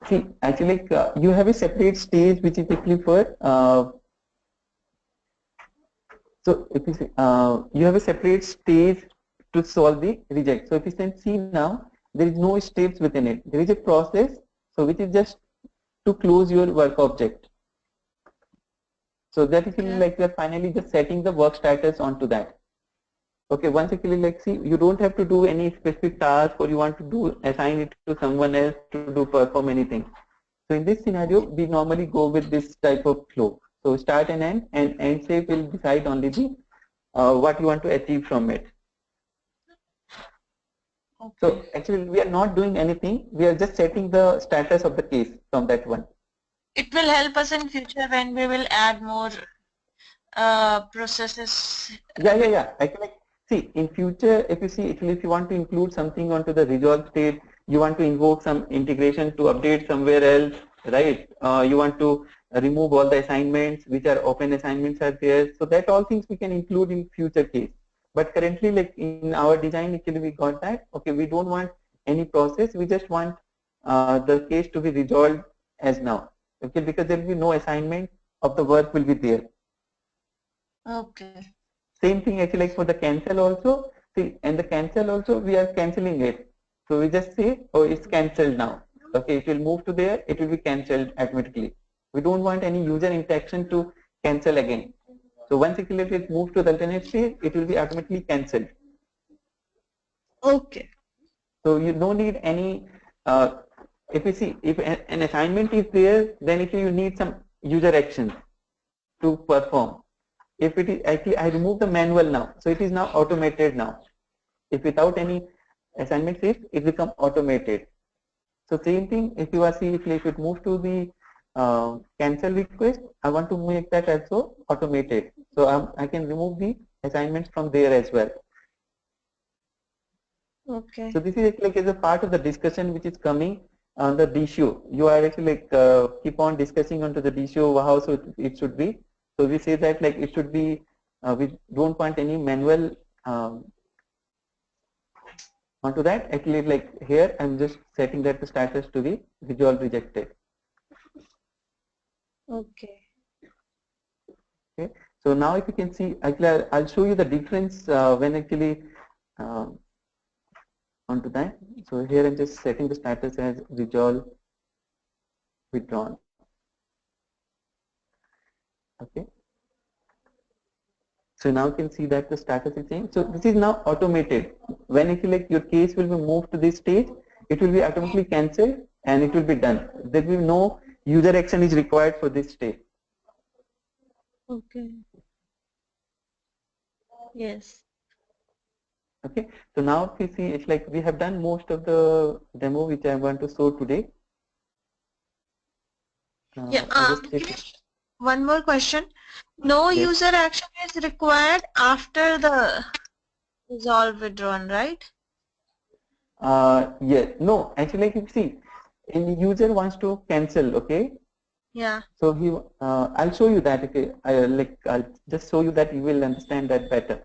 [SPEAKER 1] See, actually, like, you have a separate stage which is actually for so if you see, you have a separate stage to solve the reject. So if you can see now, there is no steps within it. There is a process, so which is just to close your work object. So that is
[SPEAKER 2] Okay.
[SPEAKER 1] like we are finally just setting the work status onto that. Okay, once actually like see, you don't have to do any specific task or you want to do assign it to someone else to do perform anything. So in this scenario, we normally go with this type of flow. So start and end state will decide only the what you want to achieve from it.
[SPEAKER 2] Okay.
[SPEAKER 1] So actually we are not doing anything. We are just setting the status of the case from that one.
[SPEAKER 2] It will help us in future when we will add more processes.
[SPEAKER 1] Yeah. Actually, like, see, in future, if you see, actually, if you want to include something onto the resolve state, you want to invoke some integration to update somewhere else, right? You want to remove all the assignments, which are open assignments are there. So that all things we can include in future case. But currently, like in our design, actually, we got that. Okay, we don't want any process. We just want the case to be resolved as now. Okay, because there will be no assignment of the work will be there.
[SPEAKER 2] Okay.
[SPEAKER 1] Same thing actually like for the cancel also. See, and the cancel also we are cancelling it. So we just say, oh, it's cancelled now. Okay, it will move to there. It will be cancelled automatically. We don't want any user interaction to cancel again. So once it is moved to the alternate state, it will be automatically cancelled.
[SPEAKER 2] Okay.
[SPEAKER 1] So you don't need any. If you see, if an assignment is there, then if you need some user actions to perform. If it is actually, I remove the manual now, so it is now automated now. If without any assignment shift, it become automated. So same thing, if you are see, if it move to the cancel request, I want to make that also automated. So I can remove the assignments from there as well.
[SPEAKER 2] Okay.
[SPEAKER 1] So this is actually like as a part of the discussion which is coming on the DCO. You are actually like keep on discussing onto the DCO how so it should be. So we say that like it should be, we don't want any manual onto that. Actually like here I'm just setting that the status to be resolved rejected.
[SPEAKER 2] Okay.
[SPEAKER 1] Okay. So now if you can see, actually I'll show you the difference when actually uh, onto that. So here I'm just setting the status as resolve withdrawn. Okay. So now you can see that the status is changed. So this is now automated. When actually like your case will be moved to this stage, it will be automatically cancelled and it will be done. There will be no user action is required for this stage.
[SPEAKER 2] Okay. Yes.
[SPEAKER 1] Okay. So now if you see, it's like we have done most of the demo which I want to show today.
[SPEAKER 2] Yeah.
[SPEAKER 1] I just check.
[SPEAKER 2] One more question. No
[SPEAKER 1] Yes.
[SPEAKER 2] user action is required after the resolve withdrawn, right?
[SPEAKER 1] Yeah. No, actually, like you see, any user wants to cancel. Okay.
[SPEAKER 2] Yeah.
[SPEAKER 1] So he, I'll show you that. Okay. I'll just show you that you will understand that better.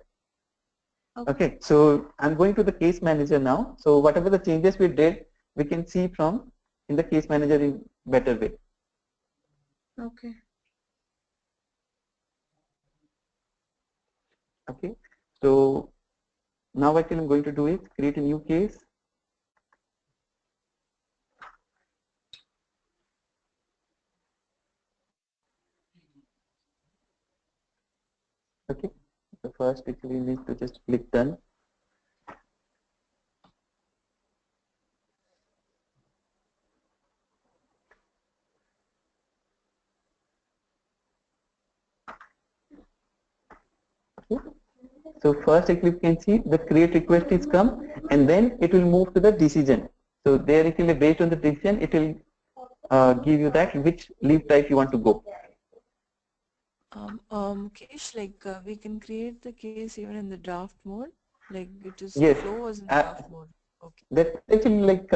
[SPEAKER 1] Okay, so I'm going to the case manager now. So whatever the changes we did, we can see from in the case manager in better way.
[SPEAKER 2] Okay.
[SPEAKER 1] Okay, so now what I'm going to do is create a new case. Okay, so first actually need to just click done. Okay. So first actually you can see the create request is come and then it will move to the decision. So there actually based on the decision it will give you that which leave type you want to go.
[SPEAKER 3] Kesh, like we can create the case even in the draft mode, like it is
[SPEAKER 1] Yes,
[SPEAKER 3] flow was in draft mode. Okay.
[SPEAKER 1] that's actually like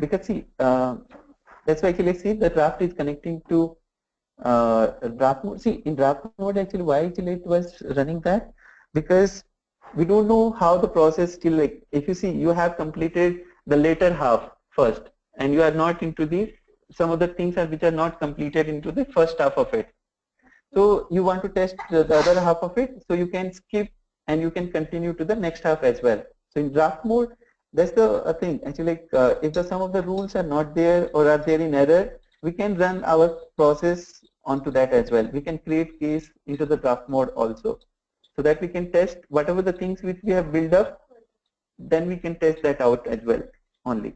[SPEAKER 1] because see that's why actually see the draft is connecting to draft mode. See in draft mode actually why actually it was running that because we don't know how the process still, like if you see you have completed the later half first and you are not into the some of the things are which are not completed into the first half of it. So you want to test the other half of it, so you can skip and you can continue to the next half as well. So in draft mode, that's the thing. Actually, like if the some of the rules are not there or are there in error, we can run our process onto that as well. We can create case into the draft mode also, so that we can test whatever the things which we have built up. Then we can test that out as well only.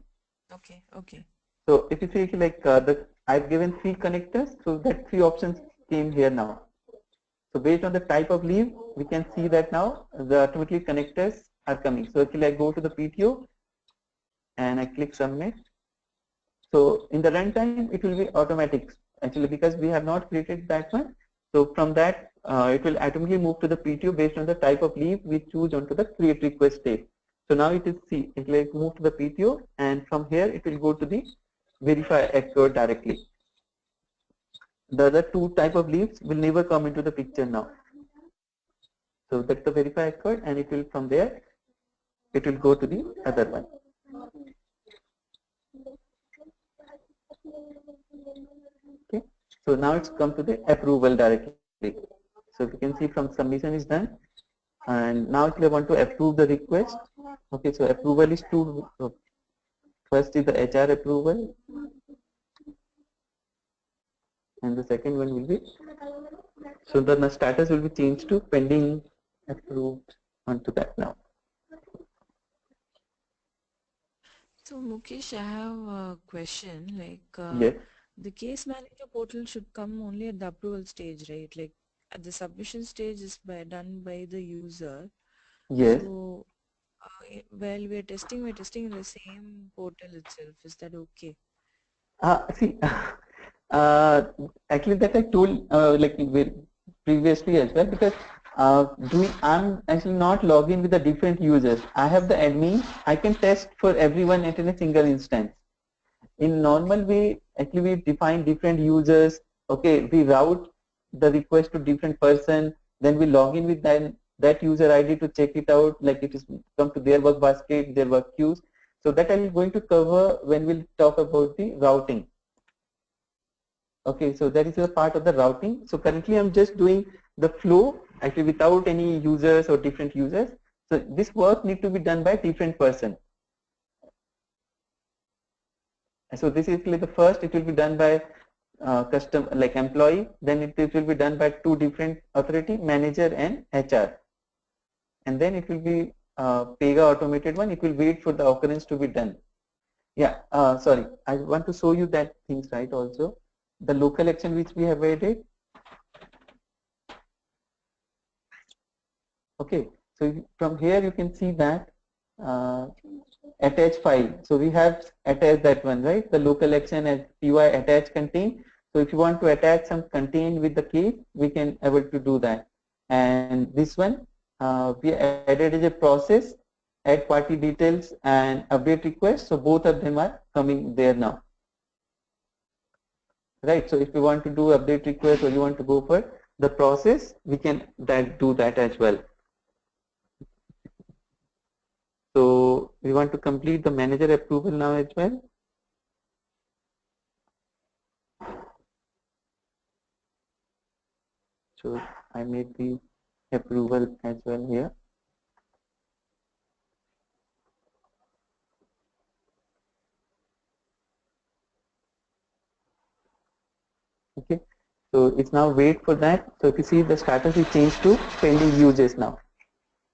[SPEAKER 3] Okay, okay.
[SPEAKER 1] So if you see like I've given 3 connectors, so that 3 options came here now. So based on the type of leave, we can see that now the automatically connectors are coming. So actually I go to the PTO and I click submit. So in the runtime, it will be automatic actually because we have not created that one. So from that, it will automatically move to the PTO based on the type of leave we choose onto the create request state. So now it is see, it will move to the PTO and from here it will go to the verify accord directly. The other 2 type of leaves will never come into the picture now. So that's the verify accord and it will from there, it will go to the other one. Okay. So now it's come to the approval directly. So you can see from submission is done. And now if you want to approve the request, okay, so approval is two. First is the HR approval, and the second one will be, so the status will be changed to pending approved onto that now.
[SPEAKER 3] So Mukesh, I have a question.
[SPEAKER 1] Yes,
[SPEAKER 3] The case manager portal should come only at the approval stage, right? Like at the submission stage is done by the user.
[SPEAKER 1] yes.
[SPEAKER 3] So while we're testing in the same portal itself. Is that okay?
[SPEAKER 1] See, uh, actually that I told like previously as well because I'm actually not logged in with the different users. I have the admin. I can test for everyone at in a single instance. In normal way, actually we define different users. Okay, we route the request to different person. Then we log in with that user ID to check it out, like it is come to their work basket, their work queues. So that I'm going to cover when we'll talk about the routing. Okay, so that is a part of the routing. So currently I'm just doing the flow actually without any users or different users. So this work need to be done by different person. So this is like the first, it will be done by custom like employee, then it will be done by 2 different authority, manager and HR. And then it will be Pega automated one, it will wait for the occurrence to be done. Yeah, sorry, I want to show you that things right also. The local action which we have added. Okay, so from here you can see that attach file. So we have attached that one, right? The local action as py attach contain. So if you want to attach some contain with the case, we can able to do that. And this one we added as a process, add party details and update request. So both of them are coming there now. Right. So if you want to do update request or you want to go for the process, we can do that as well. So we want to complete the manager approval now as well. So I made the approval as well here. Okay. So it's now wait for that. So if you see the status is changed to pending uses now.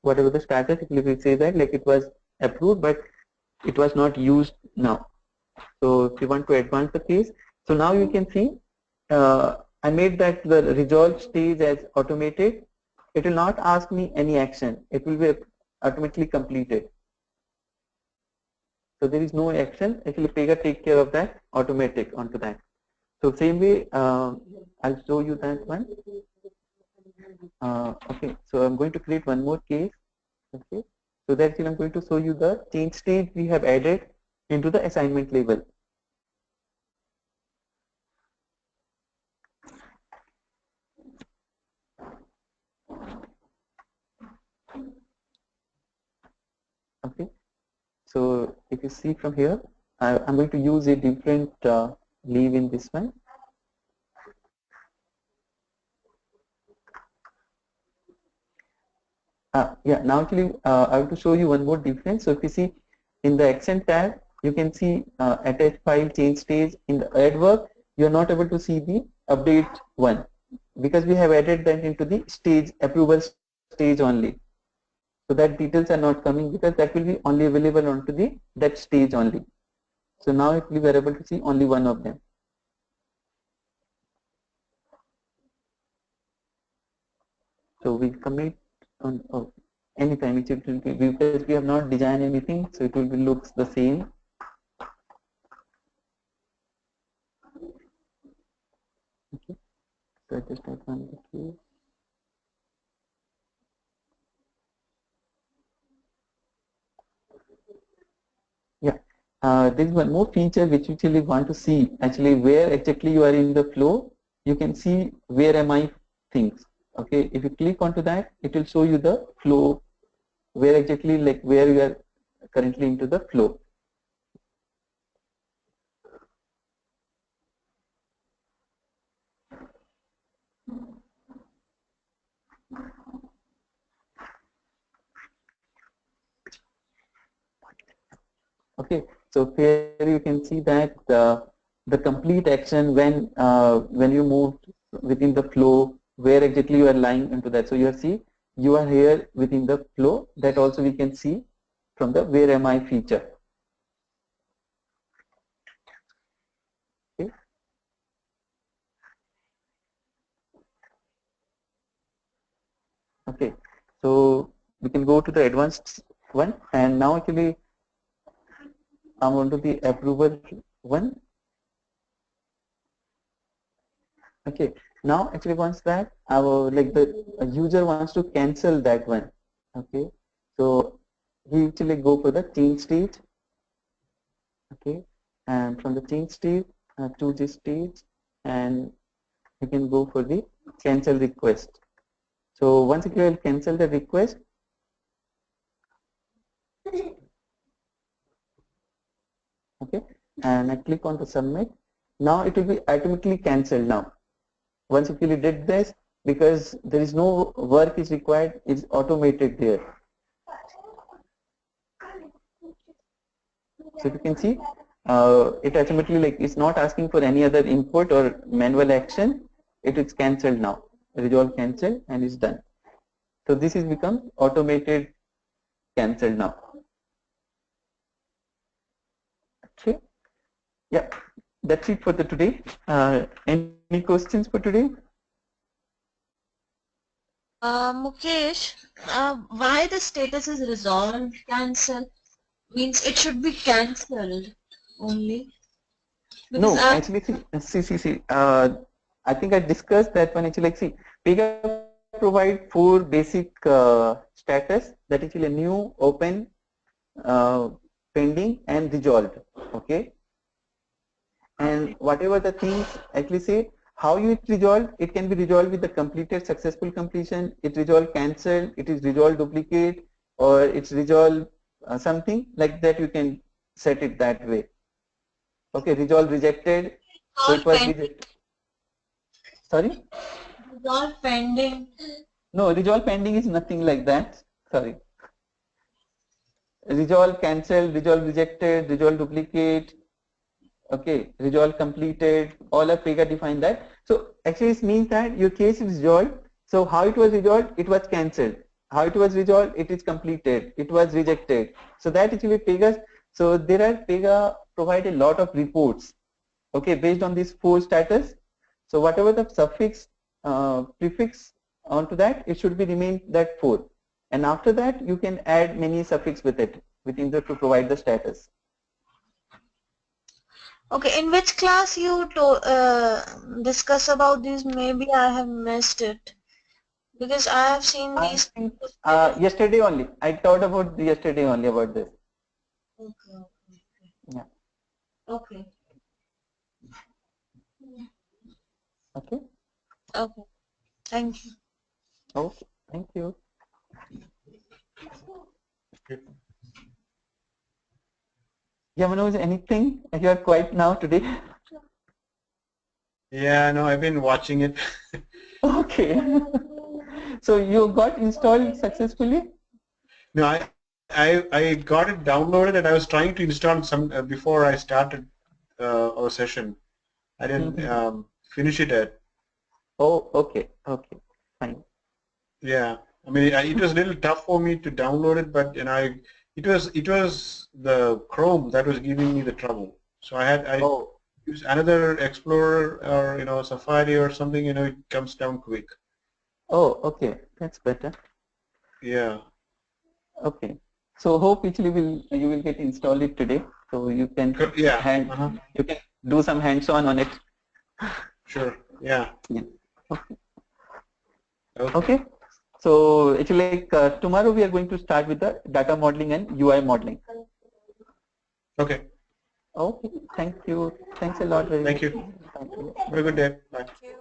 [SPEAKER 1] Whatever the status, it will say that like it was approved, but it was not used now. So if you want to advance the case, so now you can see I made that the resolve stage as automated. It will not ask me any action. It will be automatically completed. So there is no action. Actually, Pega take care of that automatic onto that. So same way, I'll show you that one. Okay, so I'm going to create one more case. Okay, so that's I'm going to show you the change stage we have added into the assignment label. Okay, so if you see from here, I'm going to use a different leaf in this one. Yeah, now actually I have to show you one more difference. So if you see in the accent tab, you can see attach file, change stage. In the add work, you are not able to see the update one because we have added that into the stage approval stage only. So that details are not coming because that will be only available onto the that stage only. So now it we were able to see only one of them. So we commit on anytime it will be because we have not designed anything, so it will be looks the same. Okay, so I just type on the key. Yeah, there is one more feature which you actually want to see. Actually, where exactly you are in the flow, you can see where am I things. Okay, if you click onto that, it will show you the flow where exactly like where you are currently into the flow. Okay, so here you can see that the complete action when you move within the flow, where exactly you are lying into that. So you see you are here within the flow. That also we can see from the where am I feature. Okay. Okay, so we can go to the advanced one, and now actually I'm on to the approval one. Okay, now actually once that our like the user wants to cancel that one. Okay, so we actually go for the change stage. Okay, and from the change stage to this stage, and you can go for the cancel request. So once you will cancel the request, okay, and I click on the submit. Now it will be automatically cancelled now. Once you really did this, because there is no work is required, it's automated there. So you can see it ultimately like it's not asking for any other input or manual action. It is cancelled now. Resolve cancel and it's done. So this is become automated cancel now. Okay. Yeah. That's it for the today. Any questions for today?
[SPEAKER 2] Mukesh, why the status is resolved cancel? Means it should be cancelled only. Because
[SPEAKER 1] No, actually, see. I think I discussed that one. Actually, like, see, Pega provide four basic status that is actually new, open, uh, pending, and resolved. Okay, and whatever the things actually say how you it resolved, it can be resolved with the completed successful completion. It resolved cancelled. It is resolved duplicate, or it's resolved something like that. You can set it that way. Okay, resolve rejected. So
[SPEAKER 2] all
[SPEAKER 1] it was
[SPEAKER 2] pending.
[SPEAKER 1] rejected. Sorry?
[SPEAKER 2] All pending.
[SPEAKER 1] No, resolve pending is nothing like that. Sorry. Resolve cancelled, resolve rejected, resolve duplicate. Okay, resolve completed. All are Pega define that. So actually it means that your case is resolved. So how it was resolved? It was cancelled. How it was resolved? It is completed. It was rejected. So that actually Pega. So there are Pega provide a lot of reports. Okay, based on these four status. So whatever the suffix, prefix onto that, it should be remain that four. And after that, you can add many suffix with it within the to provide the status.
[SPEAKER 2] Okay, in which class you discuss about this? Maybe I have missed it because I have seen
[SPEAKER 1] I
[SPEAKER 2] these.
[SPEAKER 1] think yesterday only. I thought about yesterday only about this.
[SPEAKER 2] Okay,
[SPEAKER 1] Yeah.
[SPEAKER 2] okay,
[SPEAKER 1] Okay.
[SPEAKER 2] okay. Thank you.
[SPEAKER 1] Okay. Thank you. Yeah, Manoj, anything? You are quiet now today.
[SPEAKER 4] Yeah, no, I've been watching it.
[SPEAKER 1] Okay. So you got installed successfully?
[SPEAKER 4] No, I got it downloaded and I was trying to install some before I started our session. I didn't
[SPEAKER 1] Mhm.
[SPEAKER 4] finish it yet.
[SPEAKER 1] Oh, okay, okay, fine.
[SPEAKER 4] Yeah, I mean, it was a little tough for me to download it, but it was the Chrome that was giving me the trouble. So I
[SPEAKER 1] Oh,
[SPEAKER 4] use another Explorer or Safari or something. It comes down quick.
[SPEAKER 1] oh, okay, that's better.
[SPEAKER 4] Yeah,
[SPEAKER 1] Okay. So hope actually you will get installed it today. So
[SPEAKER 4] yeah,
[SPEAKER 1] hand you can do some hands-on on it.
[SPEAKER 4] sure, yeah,
[SPEAKER 1] Yeah. Okay.
[SPEAKER 4] okay,
[SPEAKER 1] Okay. So actually like tomorrow we are going to start with the data modeling and UI modeling.
[SPEAKER 4] okay.
[SPEAKER 1] Okay. Thank you. Thanks a lot very
[SPEAKER 4] Thank
[SPEAKER 1] much.
[SPEAKER 4] you.
[SPEAKER 1] Thank you.
[SPEAKER 4] Have a good day. Bye.
[SPEAKER 3] Thank you.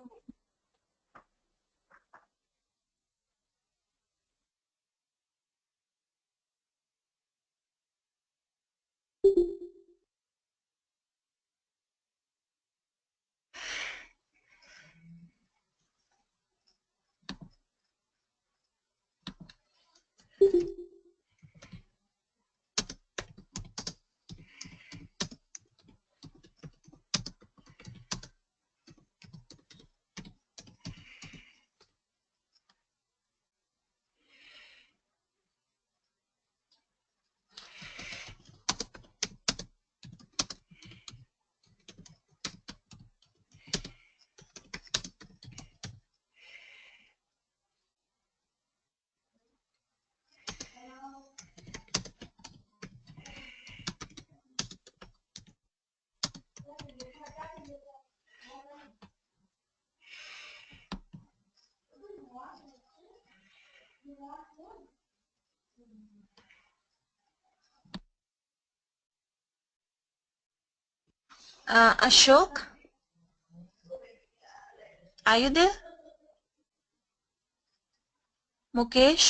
[SPEAKER 2] Ashok, are you there? Mukesh?